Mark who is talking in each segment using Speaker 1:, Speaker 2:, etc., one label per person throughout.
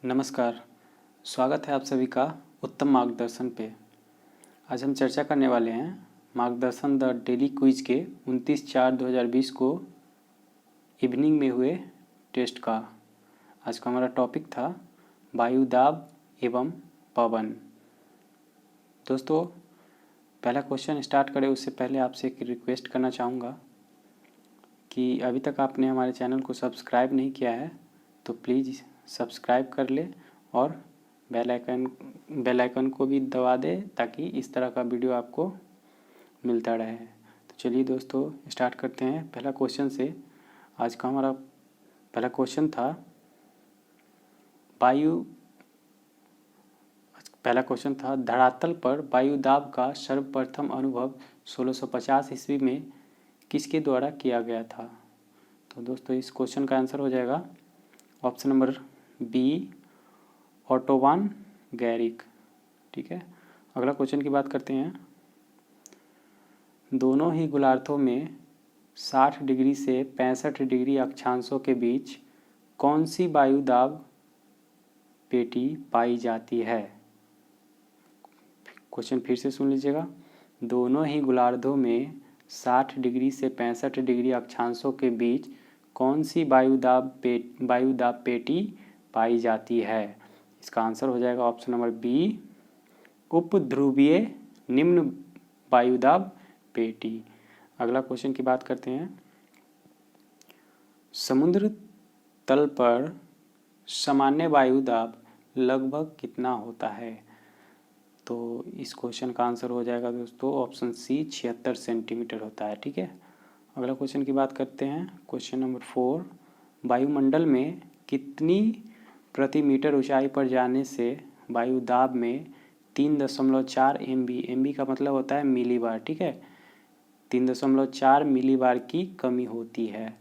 Speaker 1: नमस्कार, स्वागत है आप सभी का उत्तम मार्गदर्शन पे। आज हम चर्चा करने वाले हैं मार्गदर्शन द डेली क्विज के 29/4/2020 को इवनिंग में हुए टेस्ट का। आज का हमारा टॉपिक था वायुदाब एवं पवन। दोस्तों, पहला क्वेश्चन स्टार्ट करें उससे पहले आपसे एक रिक्वेस्ट करना चाहूँगा कि अभी तक आपने हमारे चैनल को सब्सक्राइब नहीं किया है तो प्लीज़ सब्सक्राइब कर ले और बेल आइकन को भी दबा दे ताकि इस तरह का वीडियो आपको मिलता रहे। तो चलिए दोस्तों स्टार्ट करते हैं पहला क्वेश्चन से। आज का हमारा पहला क्वेश्चन था धरातल पर वायुदाब का सर्वप्रथम अनुभव 1650 ईस्वी में किसके द्वारा किया गया था। तो दोस्तों इस क्वेश्चन का आंसर हो जाएगा ऑप्शन नंबर बी, ऑटोवान गैरिक। ठीक है, अगला क्वेश्चन की बात करते हैं। दोनों ही गोलार्धों में 60 डिग्री से 65 डिग्री अक्षांशों के बीच कौन सी वायुदाब पेटी पाई जाती है। क्वेश्चन फिर से सुन लीजिएगा। दोनों ही गोलार्धों में 60 डिग्री से 65 डिग्री अक्षांशों के बीच कौन सी वायुदाब पेटी पाई जाती है। इसका आंसर हो जाएगा ऑप्शन नंबर बी, उपध्रुवीय निम्न वायुदाब पेटी। अगला क्वेश्चन की बात करते हैं। समुद्र तल पर सामान्य वायुदाब लगभग कितना होता है। तो इस क्वेश्चन का आंसर हो जाएगा दोस्तों ऑप्शन सी, 76 सेंटीमीटर होता है। ठीक है, अगला क्वेश्चन की बात करते हैं। क्वेश्चन नंबर 4, वायुमंडल में कितनी प्रति मीटर ऊंचाई पर जाने से वायुदाब में 3.4 MB का मतलब होता है मिलीबार। ठीक है, 3.4 मिलीबार की कमी होती है।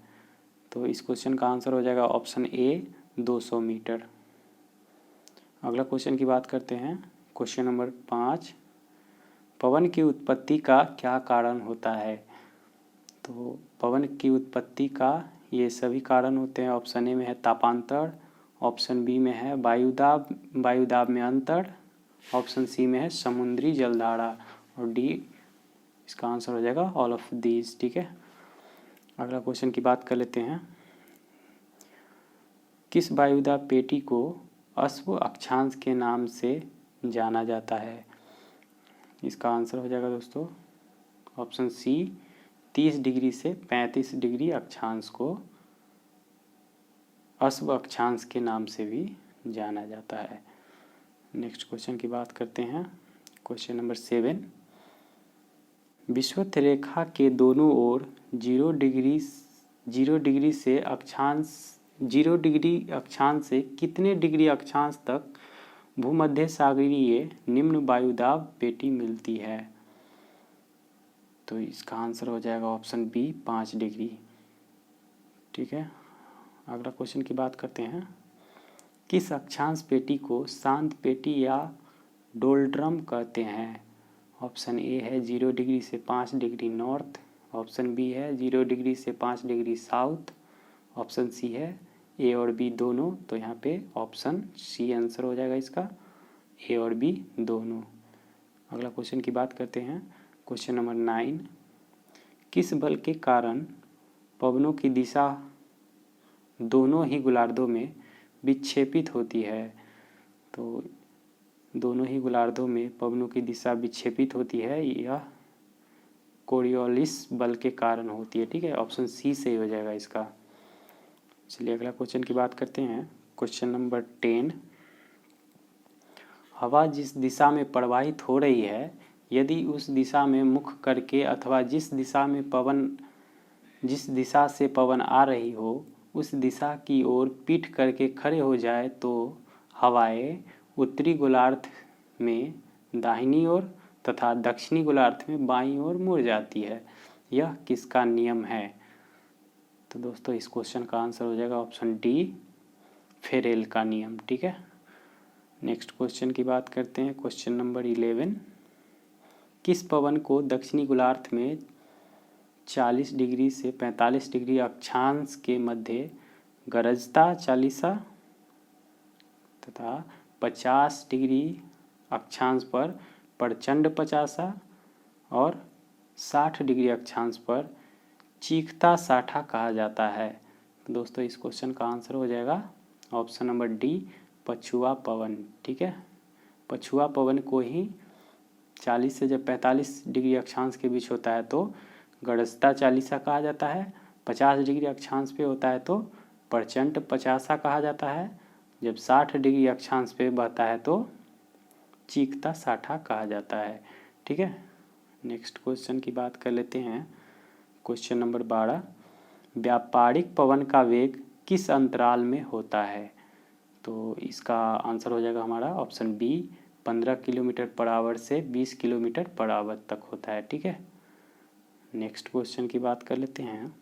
Speaker 1: तो इस क्वेश्चन का आंसर हो जाएगा ऑप्शन ए, 200 मीटर। अगला क्वेश्चन की बात करते हैं। क्वेश्चन नंबर 5, पवन की उत्पत्ति का क्या कारण होता है। तो पवन की उत्पत्ति का ये सभी कारण होते हैं। ऑप्शन ए में है तापांतर, ऑप्शन बी में है वायुदाब में अंतर, ऑप्शन सी में है समुद्री जलधारा और डी इसका आंसर हो जाएगा ऑल ऑफ दीज। ठीक है, अगला क्वेश्चन की बात कर लेते हैं। किस वायुदाब पेटी को अश्व अक्षांश के नाम से जाना जाता है। इसका आंसर हो जाएगा दोस्तों ऑप्शन सी, 30 डिग्री से 35 डिग्री अक्षांश को अश्व अक्षांश के नाम से भी जाना जाता है। नेक्स्ट क्वेश्चन की बात करते हैं। क्वेश्चन नंबर 7, विषुवत रेखा के दोनों ओर 0 डिग्री से अक्षांश से कितने डिग्री अक्षांश तक भूमध्य सागरीय निम्न वायुदाब पेटी मिलती है। तो इसका आंसर हो जाएगा ऑप्शन बी, 5 डिग्री। ठीक है, अगला क्वेश्चन की बात करते हैं। किस अक्षांश पेटी को शांत पेटी या डोल्ड्रम कहते हैं। ऑप्शन ए है 0 डिग्री से 5 डिग्री नॉर्थ, ऑप्शन बी है 0 डिग्री से 5 डिग्री साउथ, ऑप्शन सी है ए और बी दोनों। तो यहाँ पे ऑप्शन सी आंसर हो जाएगा इसका, ए और बी दोनों। अगला क्वेश्चन की बात करते हैं। क्वेश्चन नंबर 9, किस बल के कारण पवनों की दिशा दोनों ही गोलार्धों में विक्षेपित होती है। तो दोनों ही गोलार्धों में पवनों की दिशा विक्षेपित होती है, यह कोरियोलिस बल के कारण होती है। ठीक है, ऑप्शन सी सही हो जाएगा इसका। चलिए अगला क्वेश्चन की बात करते हैं। क्वेश्चन नंबर 10, हवा जिस दिशा में प्रवाहित हो रही है यदि उस दिशा में मुख करके अथवा जिस दिशा से पवन आ रही हो उस दिशा की ओर पीठ करके खड़े हो जाए तो हवाएं उत्तरी गोलार्ध में दाहिनी ओर तथा दक्षिणी गोलार्ध में बाईं ओर मुड़ जाती है। यह किसका नियम है। तो दोस्तों इस क्वेश्चन का आंसर हो जाएगा ऑप्शन डी, फेरेल का नियम। ठीक है, नेक्स्ट क्वेश्चन की बात करते हैं। क्वेश्चन नंबर 11, किस पवन को दक्षिणी गोलार्ध में 40 डिग्री से 45 डिग्री अक्षांश के मध्य गरजता चालीसा तथा 50 डिग्री अक्षांश पर प्रचंड पचासा और 60 डिग्री अक्षांश पर चीखता साठा कहा जाता है। तो दोस्तों इस क्वेश्चन का आंसर हो जाएगा ऑप्शन नंबर डी, पछुआ पवन। ठीक है, पछुआ पवन को ही 40 से जब 45 डिग्री अक्षांश के बीच होता है तो गरजता चालीसा कहा जाता है, 50 डिग्री अक्षांश पे होता है तो प्रचंड पचासा कहा जाता है, जब 60 डिग्री अक्षांश पे बहता है तो चीखता साठा कहा जाता है। ठीक है, नेक्स्ट क्वेश्चन की बात कर लेते हैं। क्वेश्चन नंबर 12, व्यापारिक पवन का वेग किस अंतराल में होता है? तो इसका आंसर हो जाएगा हमारा option B, 15 kilometre per hour से 20 किलोमीटर पर आवर तक होता है। ठीक है, नेक्स्ट क्वेश्चन की बात कर लेते हैं।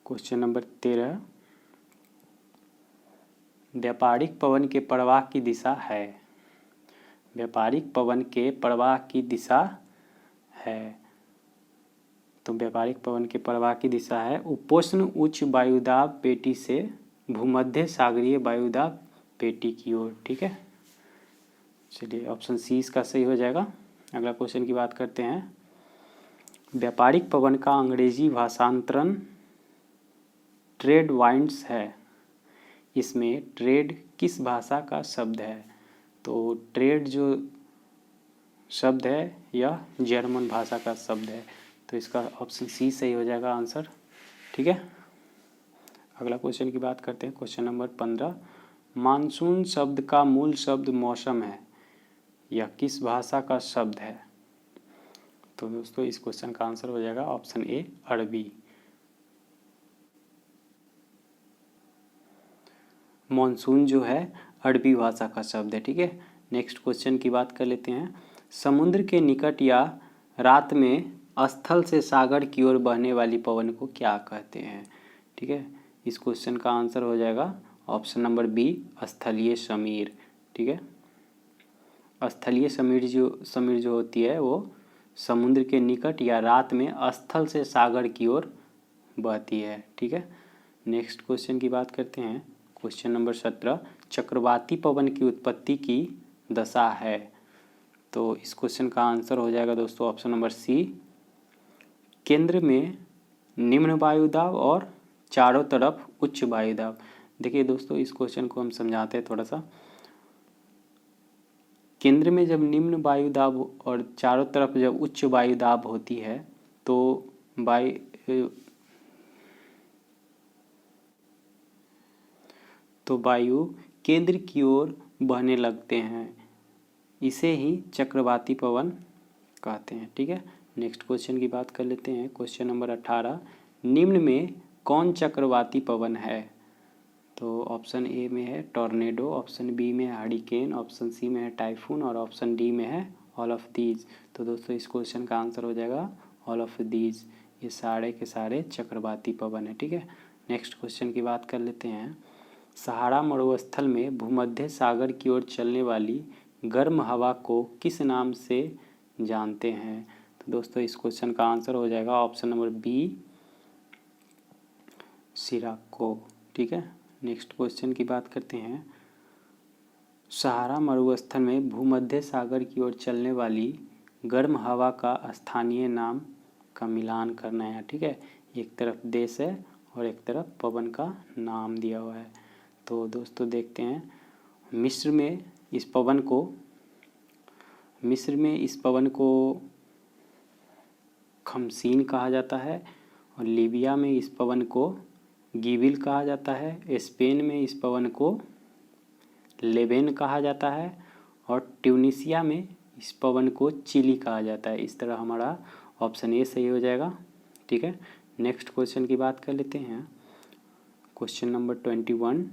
Speaker 1: क्वेश्चन नंबर 13, व्यापारिक पवन के प्रवाह की दिशा है। व्यापारिक पवन के प्रवाह की दिशा है, तो व्यापारिक पवन के प्रवाह की दिशा है उपोष्ण उच्च वायुदाब पेटी से भूमध्य सागरीय वायुदाब पेटी की ओर। ठीक है, चलिए ऑप्शन सी इसका सही हो जाएगा। अगला क्वेश्चन की बात करते हैं। व्यापारिक पवन का अंग्रेजी भाषांतरण ट्रेड वाइंड्स है। इसमें ट्रेड किस भाषा का शब्द है? तो ट्रेड जो शब्द है यह जर्मन भाषा का शब्द है, तो इसका ऑप्शन सी सही हो जाएगा आंसर। ठीक है, अगला क्वेश्चन की बात करते हैं। क्वेश्चन नंबर 15, मानसून शब्द का मूल शब्द मौसम है, यह किस भाषा का शब्द है? तो दोस्तों इस क्वेश्चन का आंसर हो जाएगा ऑप्शन ए, अरबी। मानसून जो है अरबी भाषा का शब्द है। ठीक है, नेक्स्ट क्वेश्चन की बात कर लेते हैं। समुद्र के निकट या रात में स्थल से सागर की ओर बहने वाली पवन को क्या कहते हैं? ठीक है, इस क्वेश्चन का आंसर हो जाएगा ऑप्शन नंबर बी, स्थलीय समीर। ठीक है, स्थलीय समीर जो होती है वो समुद्र के निकट या रात में स्थल से सागर की ओर बहती है। ठीक है, नेक्स्ट क्वेश्चन की बात करते हैं। क्वेश्चन नंबर 17, चक्रवाती पवन की उत्पत्ति की दशा है। तो इस क्वेश्चन का आंसर हो जाएगा दोस्तों ऑप्शन नंबर सी, केंद्र में निम्न वायुदाब और चारों तरफ उच्च वायुदाब। देखिए दोस्तों इस क्वेश्चन को हम समझाते हैं थोड़ा सा। केंद्र में जब निम्न वायुदाब और चारों तरफ जब उच्च वायुदाब होती है तो वायु केंद्र की ओर बहने लगते हैं, इसे ही चक्रवाती पवन कहते हैं। ठीक है, नेक्स्ट क्वेश्चन की बात कर लेते हैं। क्वेश्चन नंबर 18, निम्न में कौन चक्रवाती पवन है? तो ऑप्शन ए में है टॉर्नेडो, ऑप्शन बी में है हरिकेन, ऑप्शन सी में है टाइफून और ऑप्शन डी में है ऑल ऑफ दीज। तो दोस्तों इस क्वेश्चन का आंसर हो जाएगा ऑल ऑफ दीज, ये सारे के सारे चक्रवाती पवन है। ठीक है, नेक्स्ट क्वेश्चन की बात कर लेते हैं। सहारा मरुस्थल में भूमध्य सागर की ओर चलने वाली गर्म हवा को किस नाम से जानते हैं? तो दोस्तों इस क्वेश्चन का आंसर हो जाएगा ऑप्शन नंबर बी, सिराको। ठीक है, नेक्स्ट क्वेश्चन की बात करते हैं। सहारा मरुस्थल में भूमध्य सागर की ओर चलने वाली गर्म हवा का स्थानीय नाम का मिलान करना है। ठीक है, एक तरफ देश है और एक तरफ पवन का नाम दिया हुआ है। तो दोस्तों देखते हैं, मिस्र में इस पवन को खमसीन कहा जाता है और लीबिया में इस पवन को गिबिल कहा जाता है, स्पेन में इस पवन को लेबेन कहा जाता है और ट्यूनिसिया में इस पवन को चिली कहा जाता है। इस तरह हमारा ऑप्शन ए सही हो जाएगा। ठीक है, नेक्स्ट क्वेश्चन की बात कर लेते हैं। क्वेश्चन नंबर 21,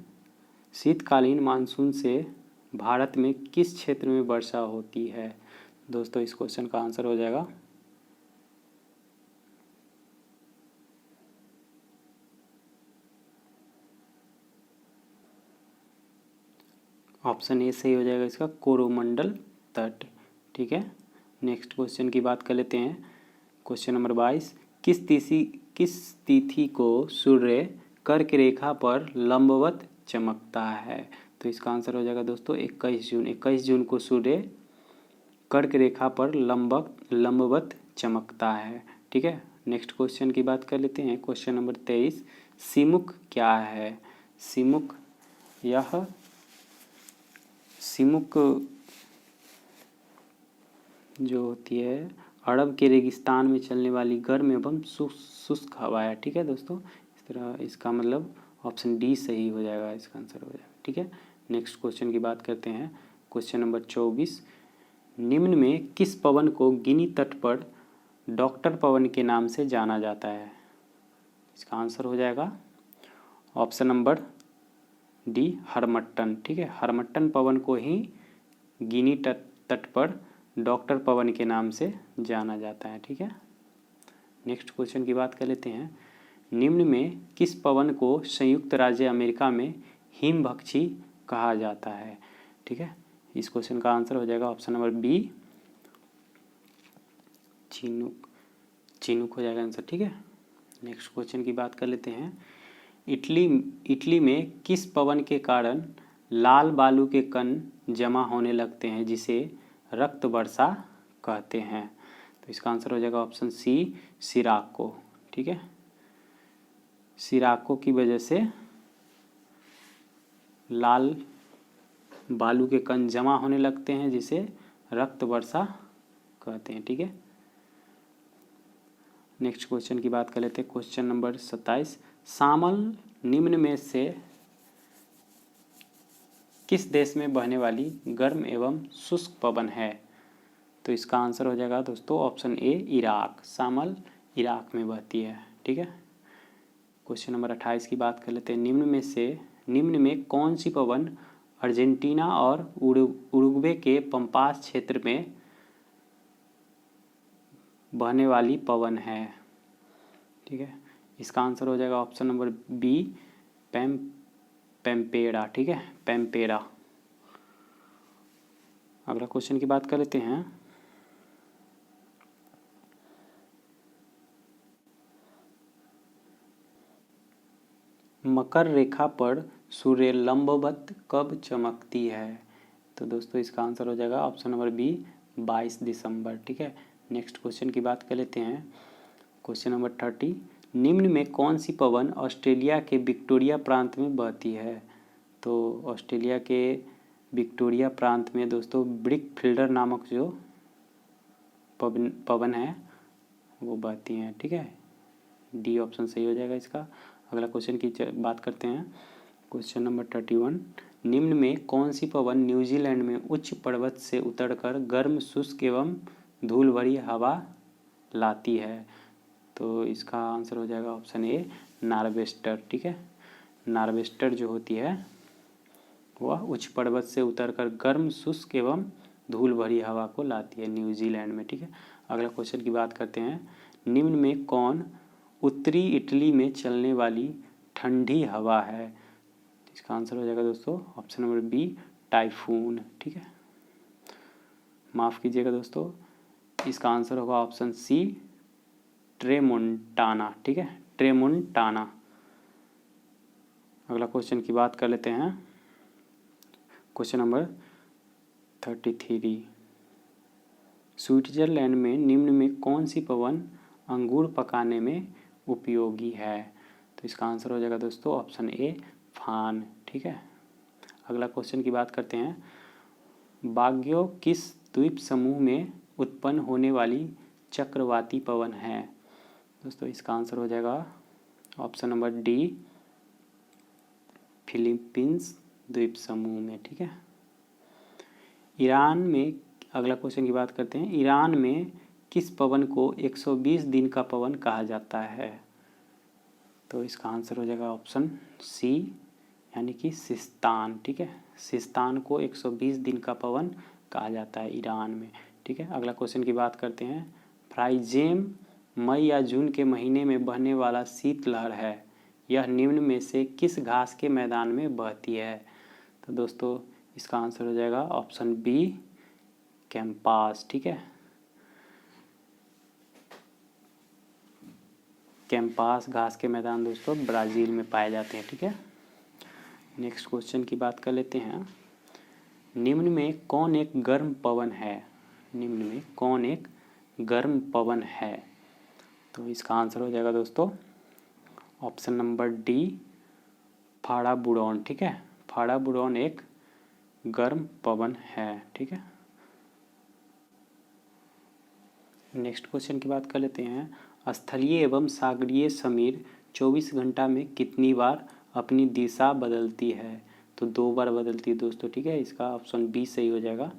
Speaker 1: शीतकालीन मानसून से भारत में किस क्षेत्र में वर्षा होती है? दोस्तों इस क्वेश्चन का आंसर हो जाएगा ऑप्शन ए सही हो जाएगा इसका, कोरोमंडल तट। ठीक है, नेक्स्ट क्वेश्चन की बात कर लेते हैं। क्वेश्चन नंबर 22, किस तिथि को सूर्य कर्क रेखा पर लंबवत चमकता है। तो इसका आंसर हो जाएगा दोस्तों 21 जून। 21 जून को सूर्य कर्क रेखा पर लंबवत चमकता है। ठीक है, नेक्स्ट क्वेश्चन की बात कर लेते हैं। क्वेश्चन नंबर 23, सिमुक क्या है? सिमुक, यह सिमुक जो होती है अरब के रेगिस्तान में चलने वाली गर्म एवं शुष्क हवा है। ठीक है दोस्तों, इस तरह इसका मतलब ऑप्शन डी सही हो जाएगा, इसका आंसर हो जाएगा। ठीक है, नेक्स्ट क्वेश्चन की बात करते हैं। क्वेश्चन नंबर 24, निम्न में किस पवन को गिनी तट पर डॉक्टर पवन के नाम से जाना जाता है? इसका आंसर हो जाएगा ऑप्शन नंबर डी, हरमट्टन। ठीक है, हरमट्टन पवन को ही गिनी तट पर डॉक्टर पवन के नाम से जाना जाता है। ठीक है, नेक्स्ट क्वेश्चन की बात कर लेते हैं। निम्न में किस पवन को संयुक्त राज्य अमेरिका में हिमभक्षी कहा जाता है? ठीक है, इस क्वेश्चन का आंसर हो जाएगा ऑप्शन नंबर बी, चिनूक हो जाएगा आंसर। ठीक है, नेक्स्ट क्वेश्चन की बात कर लेते हैं। इटली में किस पवन के कारण लाल बालू के कण जमा होने लगते हैं जिसे रक्त वर्षा कहते हैं? तो इसका आंसर हो जाएगा ऑप्शन सी, सिराको। ठीक है, सिराको की वजह से लाल बालू के कण जमा होने लगते हैं जिसे रक्त वर्षा कहते हैं। ठीक है, नेक्स्ट क्वेश्चन की बात कर लेते हैं। क्वेश्चन नंबर 27, शामल निम्न में से किस देश में बहने वाली गर्म एवं शुष्क पवन है? तो इसका आंसर हो जाएगा दोस्तों ऑप्शन ए, इराक। शामल इराक में बहती है। ठीक है, क्वेश्चन नंबर 28 की बात कर लेते हैं। निम्न में कौन सी पवन अर्जेंटीना और उरुग्वे के पंपास क्षेत्र में बहने वाली पवन है? ठीक है, इसका आंसर हो जाएगा ऑप्शन नंबर बी, पैम्पेरा। ठीक है, पैम्पेरा। अगला क्वेश्चन की बात कर लेते हैं। मकर रेखा पर सूर्य लंबवत कब चमकती है? तो दोस्तों इसका आंसर हो जाएगा ऑप्शन नंबर बी, 22 दिसंबर। ठीक है, नेक्स्ट क्वेश्चन की बात कर लेते हैं। क्वेश्चन नंबर 30, निम्न में कौन सी पवन ऑस्ट्रेलिया के विक्टोरिया प्रांत में बहती है? तो ऑस्ट्रेलिया के विक्टोरिया प्रांत में दोस्तों ब्रिकफील्डर नामक जो पवन है वो बहती हैं। ठीक है, डी ऑप्शन सही हो जाएगा इसका। अगला क्वेश्चन की बात करते हैं। क्वेश्चन नंबर 31, निम्न में कौन सी पवन न्यूजीलैंड में उच्च पर्वत से उतरकर गर्म शुष्क एवं धूल भरी हवा लाती है? तो इसका आंसर हो जाएगा ऑप्शन ए, नार्वेस्टर। ठीक है, नार्वेस्टर जो होती है वह उच्च पर्वत से उतरकर गर्म शुष्क एवं धूल भरी हवा को लाती है न्यूजीलैंड में। ठीक है, अगला क्वेश्चन की बात करते हैं। निम्न में कौन उत्तरी इटली में चलने वाली ठंडी हवा है? इसका आंसर हो जाएगा दोस्तों ऑप्शन नंबर बी, टाइफून। ठीक है, माफ़ कीजिएगा दोस्तों, इसका आंसर होगा ऑप्शन सी, ट्रेमोंटाना। ठीक है, ट्रेमोंटाना। अगला क्वेश्चन की बात कर लेते हैं। क्वेश्चन नंबर 33, स्विट्जरलैंड में निम्न में कौन सी पवन अंगूर पकाने में उपयोगी है? तो इसका आंसर हो जाएगा दोस्तों ऑप्शन ए, फान। ठीक है, अगला क्वेश्चन की बात करते हैं। बाग्यो किस द्वीप समूह में उत्पन्न होने वाली चक्रवाती पवन है? दोस्तों इसका आंसर हो जाएगा ऑप्शन नंबर डी, फिलीपींस द्वीप समूह में। ठीक है, ईरान में, अगला क्वेश्चन की बात करते हैं। ईरान में किस पवन को 120 दिन का पवन कहा जाता है? तो इसका आंसर हो जाएगा ऑप्शन सी, यानी कि सिस्तान। ठीक है, सिस्तान को 120 दिन का पवन कहा जाता है ईरान में। ठीक है, अगला क्वेश्चन की बात करते हैं। फ्राइजेम मई या जून के महीने में बहने वाला शीतलहर है, यह निम्न में से किस घास के मैदान में बहती है? तो दोस्तों इसका आंसर हो जाएगा ऑप्शन बी, कैंपास। ठीक है, कैंपास घास के मैदान दोस्तों ब्राज़ील में पाए जाते हैं। ठीक है, नेक्स्ट क्वेश्चन की बात कर लेते हैं। निम्न में कौन एक गर्म पवन है? निम्न में कौन एक गर्म पवन है? तो इसका आंसर हो जाएगा दोस्तों ऑप्शन नंबर डी, फाड़ा बुडौन। ठीक है, फाड़ा बुडौन एक गर्म पवन है। ठीक है, नेक्स्ट क्वेश्चन की बात कर लेते हैं। स्थलीय एवं सागरीय समीर 24 घंटा में कितनी बार अपनी दिशा बदलती है? तो 2 बार बदलती है दोस्तों। ठीक है, इसका ऑप्शन बी सही हो जाएगा।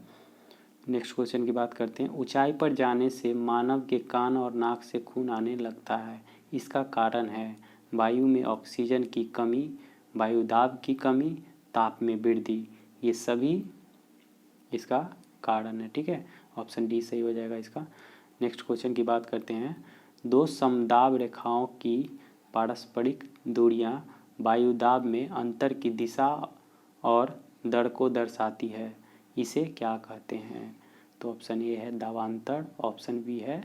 Speaker 1: नेक्स्ट क्वेश्चन की बात करते हैं। ऊंचाई पर जाने से मानव के कान और नाक से खून आने लगता है, इसका कारण है वायु में ऑक्सीजन की कमी, वायु दाब की कमी, ताप में वृद्धि। ये सभी इसका कारण है। ठीक है, ऑप्शन डी सही हो जाएगा इसका। नेक्स्ट क्वेश्चन की बात करते हैं। 2 समदाब रेखाओं की पारस्परिक दूरियां वायुदाब में अंतर की दिशा और दर को दर्शाती है, इसे क्या कहते हैं? तो ऑप्शन ए है दाबांतर, ऑप्शन बी है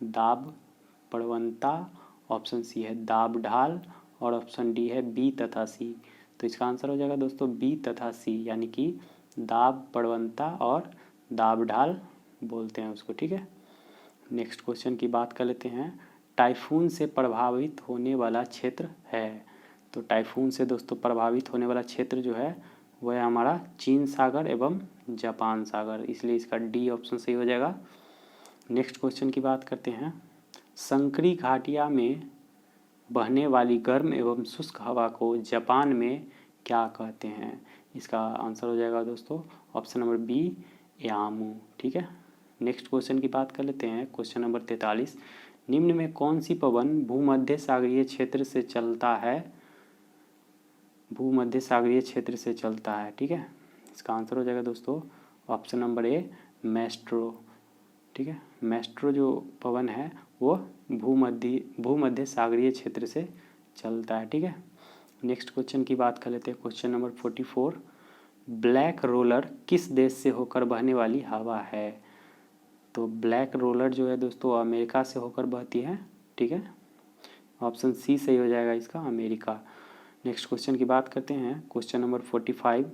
Speaker 1: दाब प्रवणता, ऑप्शन सी है दाब ढाल और ऑप्शन डी है बी तथा सी। तो इसका आंसर हो जाएगा दोस्तों बी तथा सी, यानी कि दाब प्रवणता और दाब ढाल बोलते हैं उसको। ठीक है, नेक्स्ट क्वेश्चन की बात कर लेते हैं। टाइफून से प्रभावित होने वाला क्षेत्र है? तो टाइफून से दोस्तों प्रभावित होने वाला क्षेत्र जो है वह है हमारा चीन सागर एवं जापान सागर, इसलिए इसका डी ऑप्शन सही हो जाएगा। नेक्स्ट क्वेश्चन की बात करते हैं। संकरी घाटिया में बहने वाली गर्म एवं शुष्क हवा को जापान में क्या कहते हैं? इसका आंसर हो जाएगा दोस्तों ऑप्शन नंबर बी, यामू। ठीक है, नेक्स्ट क्वेश्चन की बात कर लेते हैं। Question number 43। निम्न में कौन सी पवन भूमध्य सागरीय क्षेत्र से चलता है? भूमध्य सागरीय क्षेत्र से चलता है। ठीक है, इसका आंसर हो जाएगा दोस्तों ऑप्शन नंबर ए, मैस्ट्रो। ठीक है, मैस्ट्रो जो पवन है वो भूमध्य सागरीय क्षेत्र से चलता है। ठीक है, नेक्स्ट क्वेश्चन की बात कर लेते हैं। Question number 44। ब्लैक रोलर किस देश से होकर बहने वाली हवा है? तो ब्लैक रोलर जो है दोस्तों अमेरिका से होकर बहती है। ठीक है, ऑप्शन सी सही हो जाएगा इसका, अमेरिका। नेक्स्ट क्वेश्चन की बात करते हैं। Question number 45।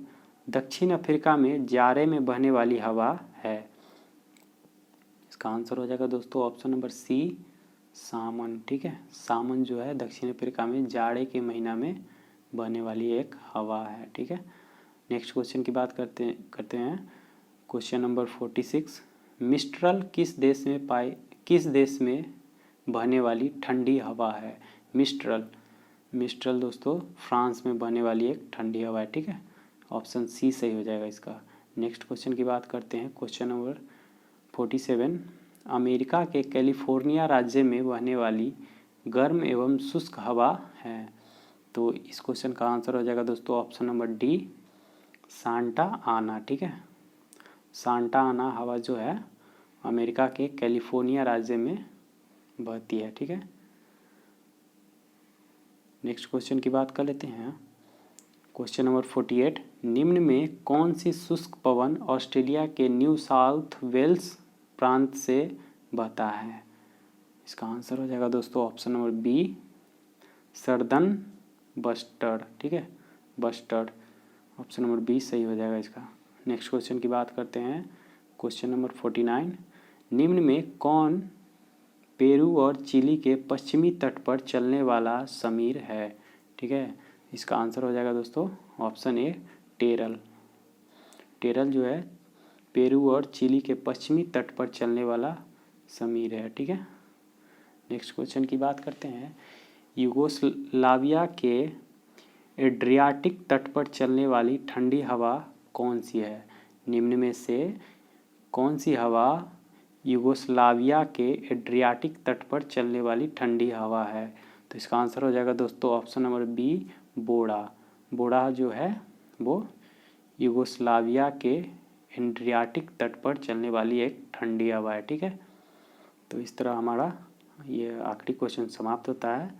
Speaker 1: दक्षिण अफ्रीका में जाड़े में बहने वाली हवा है? इसका आंसर हो जाएगा दोस्तों ऑप्शन नंबर सी, सामन। ठीक है, सामन जो है दक्षिण अफ्रीका में जाड़े के महीना में बहने वाली एक हवा है। ठीक है, नेक्स्ट क्वेश्चन की बात करते हैं। Question number 46। मिस्ट्रल किस देश में बहने वाली ठंडी हवा है? मिस्ट्रल दोस्तों फ्रांस में बहने वाली एक ठंडी हवा है। ठीक है, ऑप्शन सी सही हो जाएगा इसका। नेक्स्ट क्वेश्चन की बात करते हैं। Question number 47। अमेरिका के कैलिफोर्निया राज्य में बहने वाली गर्म एवं शुष्क हवा है? तो इस क्वेश्चन का आंसर हो जाएगा दोस्तों ऑप्शन नंबर डी, सांता आना। ठीक है, सांता आना हवा जो है अमेरिका के कैलिफोर्निया राज्य में बहती है। ठीक है, नेक्स्ट क्वेश्चन की बात कर लेते हैं। Question number 48। निम्न में कौन सी शुष्क पवन ऑस्ट्रेलिया के न्यू साउथ वेल्स प्रांत से बहता है? इसका आंसर हो जाएगा दोस्तों option number B, southern bustard. ठीक है, बस्टर्ड, ऑप्शन नंबर बी सही हो जाएगा इसका। नेक्स्ट क्वेश्चन की बात करते हैं। Question number 49। निम्न में कौन पेरू और चिली के पश्चिमी तट पर चलने वाला समीर है? ठीक है, इसका आंसर हो जाएगा दोस्तों ऑप्शन ए, टेरल। टेरल जो है पेरू और चिली के पश्चिमी तट पर चलने वाला समीर है। ठीक है, नेक्स्ट क्वेश्चन की बात करते हैं। यूगोस्लाविया के एड्रियाटिक तट पर चलने वाली ठंडी हवा कौन सी है? निम्न में से कौन सी हवा यूगोस्लाविया के एड्रियाटिक तट पर चलने वाली ठंडी हवा है? तो इसका आंसर हो जाएगा दोस्तों ऑप्शन नंबर बी, बोड़ा। बोड़ा जो है वो यूगोस्लाविया के एड्रियाटिक तट पर चलने वाली एक ठंडी हवा है। ठीक है, तो इस तरह हमारा ये आखिरी क्वेश्चन समाप्त होता है।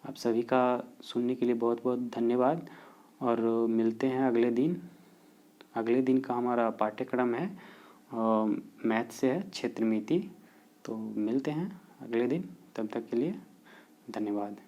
Speaker 1: आप सभी का सुनने के लिए बहुत बहुत धन्यवाद और मिलते हैं अगले दिन। अगले दिन का हमारा पाठ्यक्रम है मैथ से है क्षेत्रमिति। तो मिलते हैं अगले दिन, तब तक के लिए धन्यवाद।